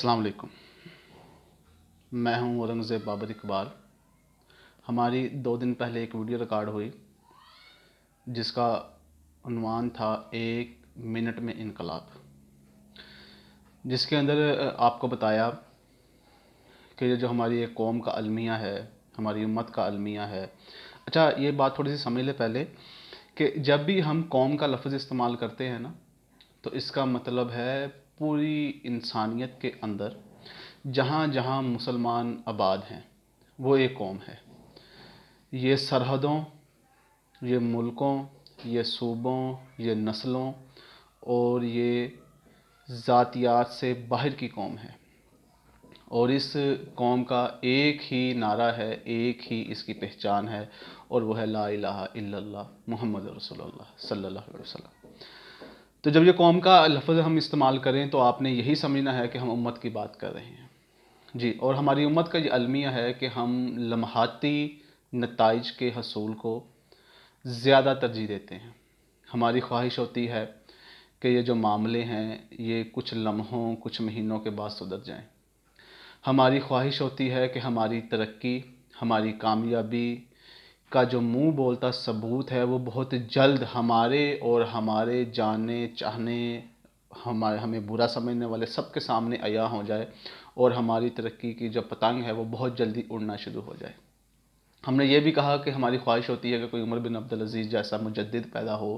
السلام علیکم، میں ہوں اورنگزیب بابر اقبال۔ ہماری 2 دن پہلے ایک ویڈیو ریکارڈ ہوئی جس کا عنوان تھا 1 منٹ میں انقلاب، جس کے اندر آپ کو بتایا کہ یہ جو ہماری ایک قوم کا المیہ ہے، ہماری امت کا المیہ ہے۔ اچھا، یہ بات تھوڑی سی سمجھ لے پہلے کہ جب بھی ہم قوم کا لفظ استعمال کرتے ہیں نا، تو اس کا مطلب ہے پوری انسانیت کے اندر جہاں جہاں مسلمان آباد ہیں وہ ایک قوم ہے۔ یہ سرحدوں، یہ ملکوں، یہ صوبوں، یہ نسلوں اور یہ ذاتیات سے باہر کی قوم ہے، اور اس قوم کا ایک ہی نعرہ ہے، ایک ہی اس کی پہچان ہے، اور وہ ہے لا الہ الا اللہ محمد رسول اللہ صلی اللہ علیہ وسلم۔ تو جب یہ قوم کا لفظ ہم استعمال کریں تو آپ نے یہی سمجھنا ہے کہ ہم امت کی بات کر رہے ہیں جی، اور ہماری امت کا یہ المیہ ہے کہ ہم لمحاتی نتائج کے حصول کو زیادہ ترجیح دیتے ہیں۔ ہماری خواہش ہوتی ہے کہ یہ جو معاملے ہیں یہ کچھ لمحوں، کچھ مہینوں کے بعد سدھر جائیں۔ ہماری خواہش ہوتی ہے کہ ہماری ترقی، ہماری کامیابی کا جو منہ بولتا ثبوت ہے وہ بہت جلد ہمارے اور ہمارے جاننے چاہنے، ہمیں برا سمجھنے والے سب کے سامنے عیاں ہو جائے، اور ہماری ترقی کی جو پتنگ ہے وہ بہت جلدی اڑنا شروع ہو جائے۔ ہم نے یہ بھی کہا کہ ہماری خواہش ہوتی ہے کہ کوئی عمر بن عبدالعزیز جیسا مجدد پیدا ہو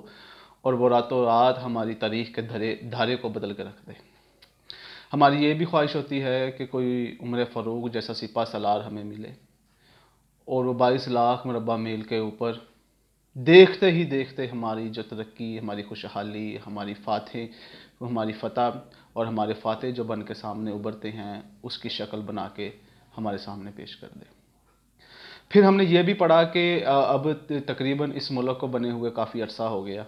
اور وہ راتوں رات ہماری تاریخ کے دھارے کو بدل کے رکھ دے۔ ہماری یہ بھی خواہش ہوتی ہے کہ کوئی عمر فاروق جیسا سپہ سالار ہمیں ملے، اور وہ 22 لاکھ مربع میل کے اوپر دیکھتے ہی دیکھتے ہماری جو ترقی، ہماری خوشحالی، ہماری فتح اور ہمارے فاتح جو بن کے سامنے ابھرتے ہیں اس کی شکل بنا کے ہمارے سامنے پیش کر دے۔ پھر ہم نے یہ بھی پڑھا کہ اب تقریباً اس ملک کو بنے ہوئے کافی عرصہ ہو گیا،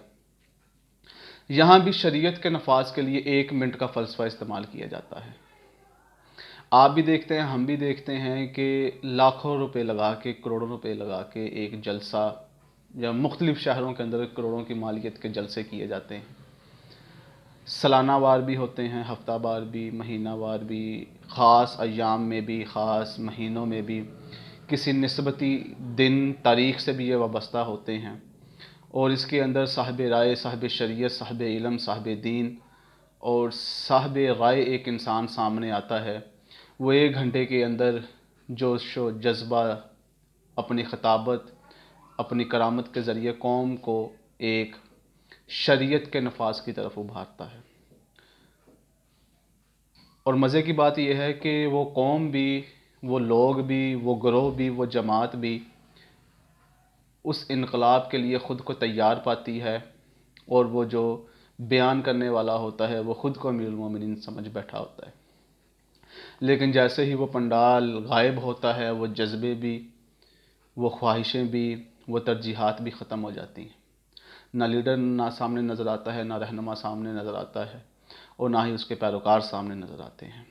یہاں بھی شریعت کے نفاذ کے لیے 1 منٹ کا فلسفہ استعمال کیا جاتا ہے۔ آپ بھی دیکھتے ہیں، ہم بھی دیکھتے ہیں کہ لاکھوں روپے لگا کے، کروڑوں روپے لگا کے ایک جلسہ، یا مختلف شہروں کے اندر کروڑوں کی مالیت کے جلسے کیے جاتے ہیں۔ سالانہ وار بھی ہوتے ہیں، ہفتہ وار بھی، مہینہ وار بھی، خاص ایام میں بھی، خاص مہینوں میں بھی، کسی نسبتی دن تاریخ سے بھی یہ وابستہ ہوتے ہیں، اور اس کے اندر صاحب رائے، صاحب شریعت، صاحب علم، صاحب دین اور صاحب رائے ایک انسان سامنے آتا ہے۔ وہ 1 گھنٹے کے اندر جوش و جذبہ، اپنی خطابت، اپنی کرامت کے ذریعے قوم کو ایک شریعت کے نفاذ کی طرف ابھارتا ہے۔ اور مزے کی بات یہ ہے کہ وہ قوم بھی، وہ لوگ بھی، وہ گروہ بھی، وہ جماعت بھی اس انقلاب کے لیے خود کو تیار پاتی ہے، اور وہ جو بیان کرنے والا ہوتا ہے وہ خود کو امیر المومنین سمجھ بیٹھا ہوتا ہے۔ لیکن جیسے ہی وہ پنڈال غائب ہوتا ہے، وہ جذبے بھی، وہ خواہشیں بھی، وہ ترجیحات بھی ختم ہو جاتی ہیں۔ نہ لیڈر نہ سامنے نظر آتا ہے، نہ رہنما سامنے نظر آتا ہے، اور نہ ہی اس کے پیروکار سامنے نظر آتے ہیں،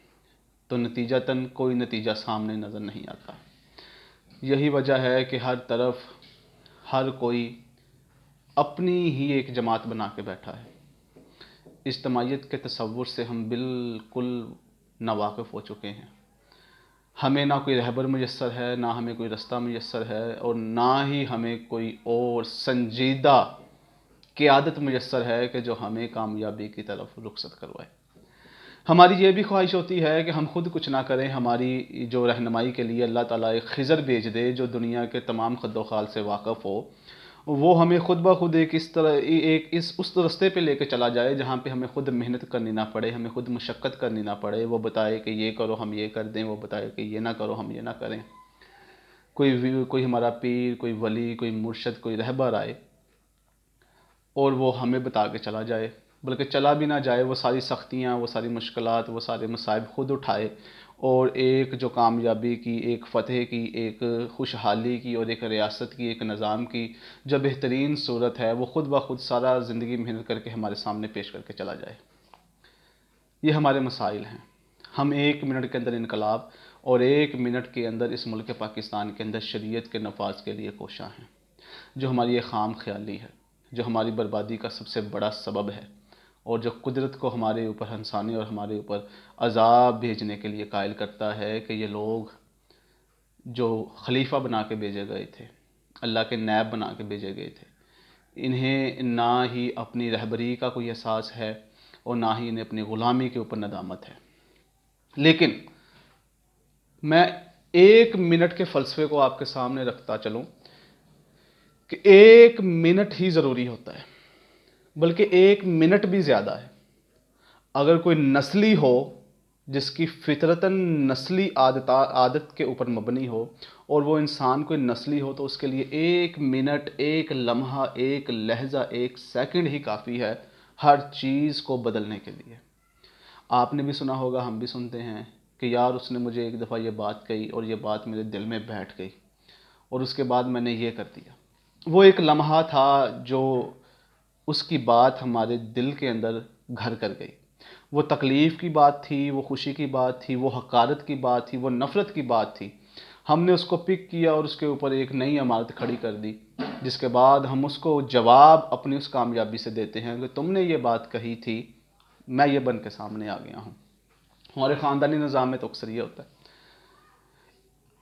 تو نتیجتاً کوئی نتیجہ سامنے نظر نہیں آتا۔ یہی وجہ ہے کہ ہر طرف ہر کوئی اپنی ہی ایک جماعت بنا کے بیٹھا ہے۔ اجتماعیت کے تصور سے ہم بالکل ناواقف ہو چکے ہیں۔ ہمیں نہ کوئی رہبر میسر ہے، نہ ہمیں کوئی رستہ میسر ہے، اور نہ ہی ہمیں کوئی اور سنجیدہ قیادت میسر ہے کہ جو ہمیں کامیابی کی طرف رخصت کروائے۔ ہماری یہ بھی خواہش ہوتی ہے کہ ہم خود کچھ نہ کریں، ہماری جو رہنمائی کے لیے اللہ تعالیٰ ایک خضر بھیج دے جو دنیا کے تمام خد و خال سے واقف ہو، وہ ہمیں خود بخود اس رستے پہ لے کے چلا جائے جہاں پہ ہمیں خود محنت کرنی نہ پڑے، ہمیں خود مشقت کرنی نہ پڑے۔ وہ بتائے کہ یہ کرو، ہم یہ کر دیں، وہ بتائے کہ یہ نہ کرو، ہم یہ نہ کریں۔ کوئی ہمارا پیر، کوئی ولی، کوئی مرشد، کوئی رہبر آئے اور وہ ہمیں بتا کے چلا جائے، بلکہ چلا بھی نہ جائے، وہ ساری سختیاں، وہ ساری مشکلات، وہ سارے مصائب خود اٹھائے، اور ایک جو کامیابی کی، ایک فتح کی، ایک خوشحالی کی، اور ایک ریاست کی، ایک نظام کی جو بہترین صورت ہے وہ خود بخود سارا زندگی محنت کر کے ہمارے سامنے پیش کر کے چلا جائے۔ یہ ہمارے مسائل ہیں۔ ہم 1 منٹ کے اندر انقلاب اور 1 منٹ کے اندر اس ملک پاکستان کے اندر شریعت کے نفاذ کے لیے کوشاں ہیں، جو ہماری ایک خام خیالی ہے، جو ہماری بربادی کا سب سے بڑا سبب ہے، اور جو قدرت کو ہمارے اوپر ہنسانے اور ہمارے اوپر عذاب بھیجنے کے لیے قائل کرتا ہے کہ یہ لوگ جو خلیفہ بنا کے بھیجے گئے تھے، اللہ کے نیب بنا کے بھیجے گئے تھے، انہیں نہ ہی اپنی رہبری کا کوئی احساس ہے اور نہ ہی انہیں اپنی غلامی کے اوپر ندامت ہے۔ لیکن میں 1 منٹ کے فلسفے کو آپ کے سامنے رکھتا چلوں کہ 1 منٹ ہی ضروری ہوتا ہے، بلکہ 1 منٹ بھی زیادہ ہے۔ اگر کوئی نسلی ہو جس کی فطرتاً نسلی عادت کے اوپر مبنی ہو، اور وہ انسان کوئی نسلی ہو، تو اس کے لیے 1 منٹ، 1 لمحہ، 1 لحظہ، 1 سیکنڈ ہی کافی ہے ہر چیز کو بدلنے کے لیے۔ آپ نے بھی سنا ہوگا، ہم بھی سنتے ہیں کہ یار اس نے مجھے ایک دفعہ یہ بات کہی اور یہ بات میرے دل میں بیٹھ گئی اور اس کے بعد میں نے یہ کر دیا۔ وہ ایک لمحہ تھا جو اس کی بات ہمارے دل کے اندر گھر کر گئی۔ وہ تکلیف کی بات تھی، وہ خوشی کی بات تھی، وہ حقارت کی بات تھی، وہ نفرت کی بات تھی۔ ہم نے اس کو پک کیا اور اس کے اوپر ایک نئی عمارت کھڑی کر دی، جس کے بعد ہم اس کو جواب اپنی اس کامیابی سے دیتے ہیں کہ تم نے یہ بات کہی تھی، میں یہ بن کے سامنے آ گیا ہوں۔ ہمارے خاندانی نظام میں تو اکثر یہ ہوتا ہے۔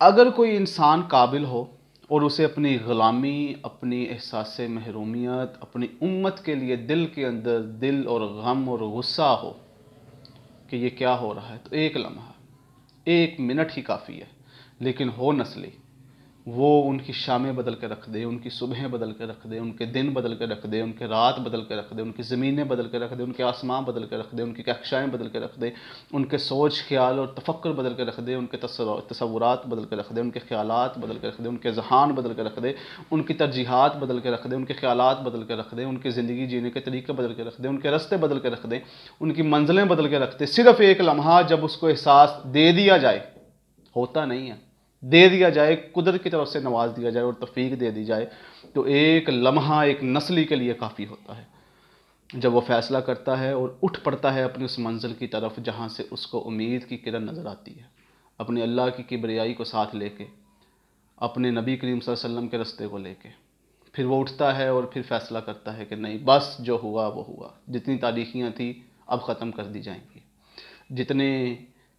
اگر کوئی انسان قابل ہو اور اسے اپنی غلامی، اپنی احساس محرومیت، اپنی امت کے لیے دل کے اندر دل اور غم اور غصہ ہو کہ یہ کیا ہو رہا ہے، تو 1 لمحہ، 1 منٹ ہی کافی ہے۔ لیکن ہو نسلی، وہ ان کی شامیں بدل کے رکھ دے، ان کی صبحیں بدل کے رکھ دے، ان کے دن بدل کے رکھ دے، ان کے رات بدل کے رکھ دے، ان کی زمینیں بدل کے رکھ دے، ان کے آسمان بدل کے رکھ دے، ان کی کہکشائیں بدل کے رکھ دے، ان کے سوچ، خیال اور تفکر بدل کے رکھ دے، ان کے تصورات بدل کے رکھ دے، ان کے خیالات بدل کے رکھ دے، ان کے ذہان بدل کے رکھ دے، ان کی ترجیحات بدل کے رکھ دے، ان کے خیالات بدل کے رکھ دے، ان کی زندگی جینے کے طریقے بدل کے رکھ دے، ان کے رستے بدل کے رکھ دے، ان کی منزلیں بدل کے رکھ دے۔ صرف 1 لمحہ جب اس کو احساس دے دیا جائے، ہوتا نہیں ہے، دے دیا جائے، قدرت کی طرف سے نواز دیا جائے اور توفیق دے دی جائے، تو 1 لمحہ ایک نسلی کے لیے کافی ہوتا ہے۔ جب وہ فیصلہ کرتا ہے اور اٹھ پڑتا ہے اپنی اس منزل کی طرف جہاں سے اس کو امید کی کرن نظر آتی ہے، اپنے اللہ کی کبریائی کو ساتھ لے کے، اپنے نبی کریم صلی اللہ علیہ وسلم کے رستے کو لے کے، پھر وہ اٹھتا ہے اور پھر فیصلہ کرتا ہے کہ نہیں، بس جو ہوا وہ ہوا، جتنی تاریخیاں تھیں اب ختم کر دی جائیں گی، جتنے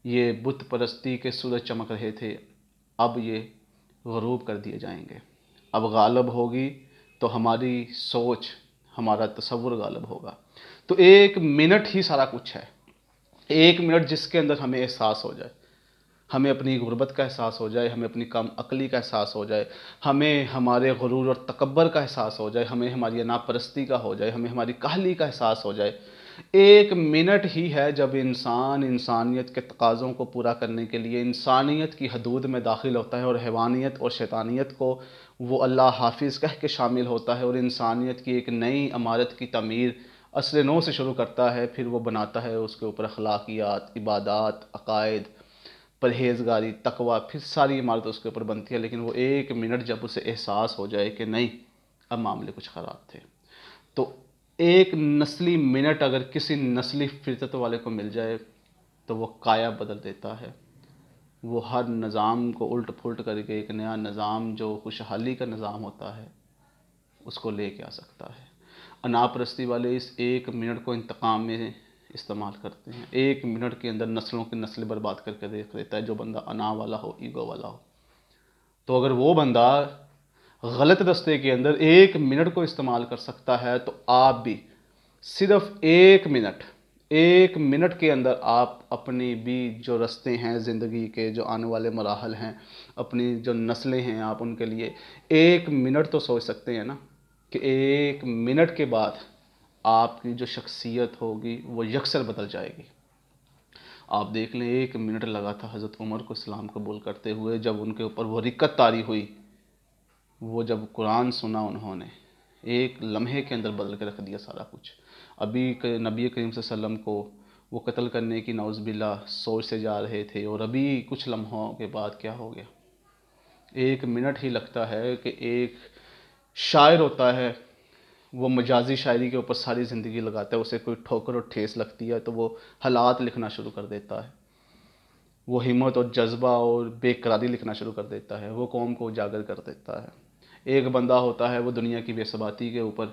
یہ بت پرستی کے سورج چمک رہے تھے اب یہ غروب کر دیے جائیں گے۔ اب غالب ہوگی تو ہماری سوچ، ہمارا تصور غالب ہوگا۔ تو 1 منٹ ہی سارا کچھ ہے۔ 1 منٹ جس کے اندر ہمیں احساس ہو جائے، ہمیں اپنی غربت کا احساس ہو جائے، ہمیں اپنی کم عقلی کا احساس ہو جائے، ہمیں ہمارے غرور اور تکبر کا احساس ہو جائے، ہمیں ہماری انا پرستی کا ہو جائے، ہمیں ہماری کاہلی کا احساس ہو جائے، 1 منٹ ہی ہے جب انسان انسانیت کے تقاضوں کو پورا کرنے کے لیے انسانیت کی حدود میں داخل ہوتا ہے اور حیوانیت اور شیطانیت کو وہ اللہ حافظ کہہ کے شامل ہوتا ہے اور انسانیت کی ایک نئی عمارت کی تعمیر اصل نو سے شروع کرتا ہے۔ پھر وہ بناتا ہے اس کے اوپر اخلاقیات، عبادات، عقائد، پرہیزگاری، تقوی، پھر ساری عمارت اس کے اوپر بنتی ہے۔ لیکن وہ 1 منٹ جب اسے احساس ہو جائے کہ نہیں، اب معاملے کچھ خراب تھے، تو ایک نسلی منٹ اگر کسی نسلی فطرت والے کو مل جائے تو وہ کایا بدل دیتا ہے۔ وہ ہر نظام کو الٹ پھلٹ کر کے ایک نیا نظام جو خوشحالی کا نظام ہوتا ہے اس کو لے کے آ سکتا ہے۔ انا پرستی والے اس 1 منٹ کو انتقام میں استعمال کرتے ہیں۔ 1 منٹ کے اندر نسلوں کی نسل برباد کر کے دیکھ لیتا ہے، جو بندہ انا والا ہو، ایگو والا ہو۔ تو اگر وہ بندہ غلط رستے کے اندر 1 منٹ کو استعمال کر سکتا ہے تو آپ بھی صرف 1 منٹ، 1 منٹ کے اندر آپ اپنی بھی جو رستے ہیں زندگی کے، جو آنے والے مراحل ہیں، اپنی جو نسلیں ہیں، آپ ان کے لیے 1 منٹ تو سوچ سکتے ہیں نا کہ 1 منٹ کے بعد آپ کی جو شخصیت ہوگی وہ یکسر بدل جائے گی۔ آپ دیکھ لیں 1 منٹ لگا تھا حضرت عمر کو اسلام قبول کرتے ہوئے، جب ان کے اوپر وہ رکت طاری ہوئی، وہ جب قرآن سنا انہوں نے، 1 لمحے کے اندر بدل کے رکھ دیا سارا کچھ۔ ابھی نبی کریم صلی اللہ علیہ وسلم کو وہ قتل کرنے کی نعوذ باللہ سوچ سے جا رہے تھے، اور ابھی کچھ لمحوں کے بعد کیا ہو گیا۔ 1 منٹ ہی لگتا ہے کہ ایک شاعر ہوتا ہے، وہ مجازی شاعری کے اوپر ساری زندگی لگاتا ہے، اسے کوئی ٹھوکر اور ٹھیس لگتی ہے تو وہ حالات لکھنا شروع کر دیتا ہے، وہ ہمت اور جذبہ اور بے قراری لکھنا شروع کر دیتا ہے، وہ قوم کو اجاگر کر دیتا ہے۔ ایک بندہ ہوتا ہے وہ دنیا کی بے ثباتی کے اوپر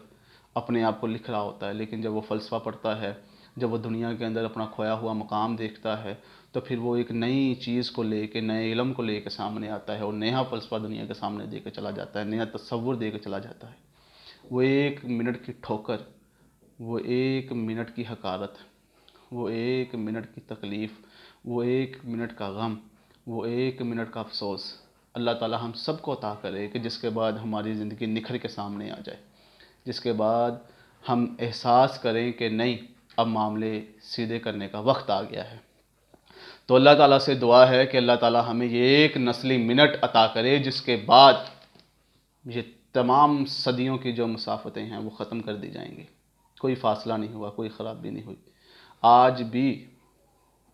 اپنے آپ کو لکھ رہا ہوتا ہے، لیکن جب وہ فلسفہ پڑھتا ہے، جب وہ دنیا کے اندر اپنا کھویا ہوا مقام دیکھتا ہے، تو پھر وہ ایک نئی چیز کو لے کے، نئے علم کو لے کے سامنے آتا ہے اور نیا فلسفہ دنیا کے سامنے دے کے چلا جاتا ہے، نیا تصور دے کے چلا جاتا ہے۔ وہ 1 منٹ کی ٹھوکر، وہ 1 منٹ کی حقارت، وہ 1 منٹ کی تکلیف، وہ 1 منٹ کا غم، وہ 1 منٹ کا افسوس اللہ تعالی ہم سب کو عطا کرے کہ جس کے بعد ہماری زندگی نکھر کے سامنے آ جائے، جس کے بعد ہم احساس کریں کہ نہیں، اب معاملے سیدھے کرنے کا وقت آ گیا ہے۔ تو اللہ تعالیٰ سے دعا ہے کہ اللہ تعالیٰ ہمیں یہ ایک نسلی منٹ عطا کرے جس کے بعد یہ تمام صدیوں کی جو مسافتیں ہیں وہ ختم کر دی جائیں گی، کوئی فاصلہ نہیں ہوا، کوئی خرابی نہیں ہوئی۔ آج بھی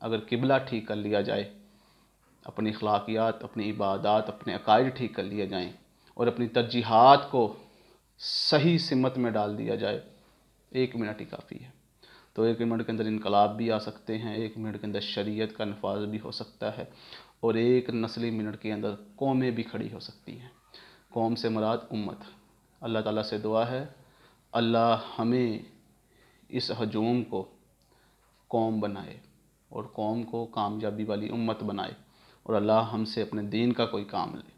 اگر قبلہ ٹھیک کر لیا جائے، اپنی اخلاقیات، اپنی عبادات، اپنے عقائد ٹھیک کر لیے جائیں اور اپنی ترجیحات کو صحیح سمت میں ڈال دیا جائے، 1 منٹ ہی کافی ہے۔ تو 1 منٹ کے اندر انقلاب بھی آ سکتے ہیں، 1 منٹ کے اندر شریعت کا نفاذ بھی ہو سکتا ہے، اور ایک نسلی منٹ کے اندر قومیں بھی کھڑی ہو سکتی ہیں۔ قوم سے مراد امت۔ اللہ تعالیٰ سے دعا ہے اللہ ہمیں اس ہجوم کو قوم بنائے اور قوم کو کامیابی والی امت بنائے، اور اللہ ہم سے اپنے دین کا کوئی کام لے۔